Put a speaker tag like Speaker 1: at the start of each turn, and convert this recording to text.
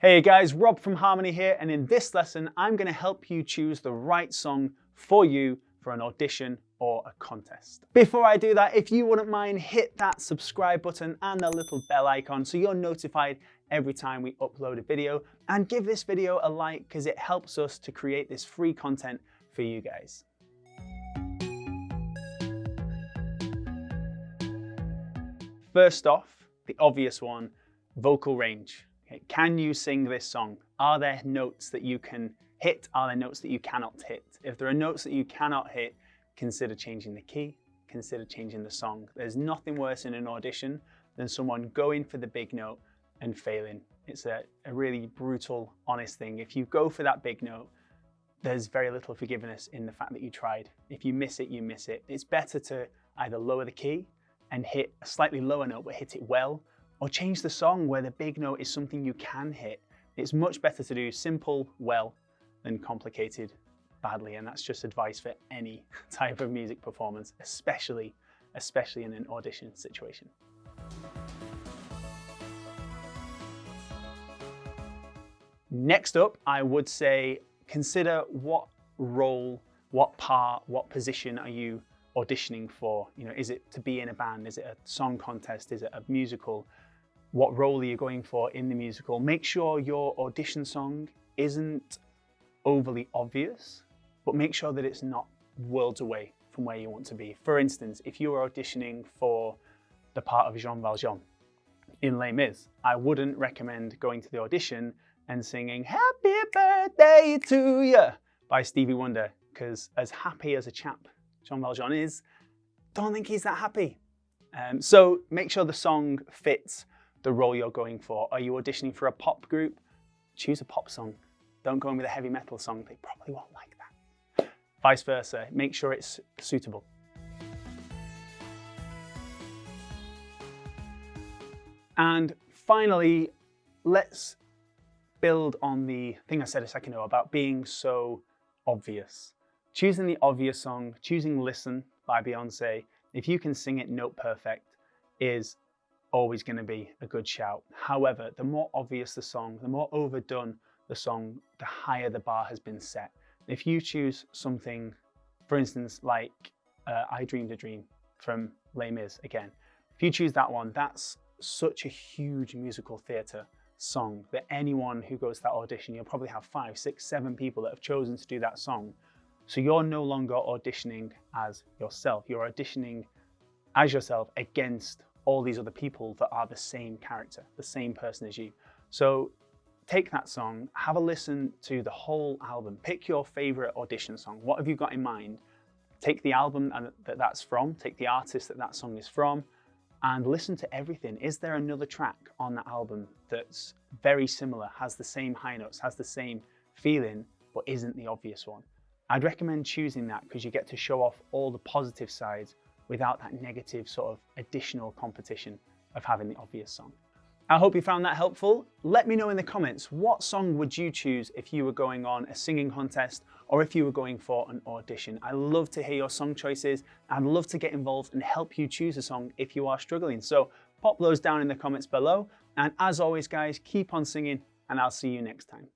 Speaker 1: Hey guys, Rob from Harmony here, and in this lesson, I'm going to help you choose the right song for you for an audition or a contest. Before I do that, if you wouldn't mind, hit that subscribe button and the little bell icon so you're notified every time we upload a video, and give this video a like because it helps us to create this free content for you guys. First off, the obvious one, vocal range. Can you sing this song? Are there notes that you can hit? Are there notes that you cannot hit? If there are notes that you cannot hit, consider changing the key, consider changing the song. There's nothing worse in an audition than someone going for the big note and failing. It's a really brutal, honest thing. If you go for that big note, there's very little forgiveness in the fact that you tried. If you miss it, you miss it. It's better to either lower the key and hit a slightly lower note, but hit it well, or change the song where the big note is something you can hit. It's much better to do simple well than complicated badly, and that's just advice for any type of music performance, especially in an audition situation. Next up, I would say consider what role, what part, what position are you auditioning for? You know, is it to be in a band? Is it a song contest? Is it a musical? What role are you going for in the musical? Make sure your audition song isn't overly obvious, but make sure that it's not worlds away from where you want to be. For instance, if you are auditioning for the part of Jean Valjean in Les Mis, I wouldn't recommend going to the audition and singing "Happy Birthday to You" by Stevie Wonder, because as happy as a chap Jean Valjean is, don't think he's that happy. So make sure the song fits the role you're going for. Are you auditioning for a pop group? Choose a pop song. Don't go in with a heavy metal song. They probably won't like that. Vice versa, make sure it's suitable. And finally, let's build on the thing I said a second ago about being so obvious. Choosing the obvious song, choosing Listen by Beyonce, if you can sing it note perfect, is always going to be a good shout. However, the more obvious the song, the more overdone the song, the higher the bar has been set. If you choose something, for instance, like I Dreamed a Dream from Les Mis again, if you choose that one, that's such a huge musical theatre song that anyone who goes to that audition, you'll probably have 5, 6, 7 people that have chosen to do that song. So you're no longer auditioning as yourself. You're auditioning as yourself against all these other people that are the same character, the same person as you. So take that song, have a listen to the whole album, pick your favorite audition song. What have you got in mind? Take the album that's from, take the artist that song is from, and listen to everything. Is there another track on that album that's very similar, has the same high notes, has the same feeling, but isn't the obvious one? I'd recommend choosing that because you get to show off all the positive sides without that negative sort of additional competition of having the obvious song. I hope you found that helpful. Let me know in the comments, what song would you choose if you were going on a singing contest or if you were going for an audition? I love to hear your song choices. I'd love to get involved and help you choose a song if you are struggling. So pop those down in the comments below. And as always, guys, keep on singing, and I'll see you next time.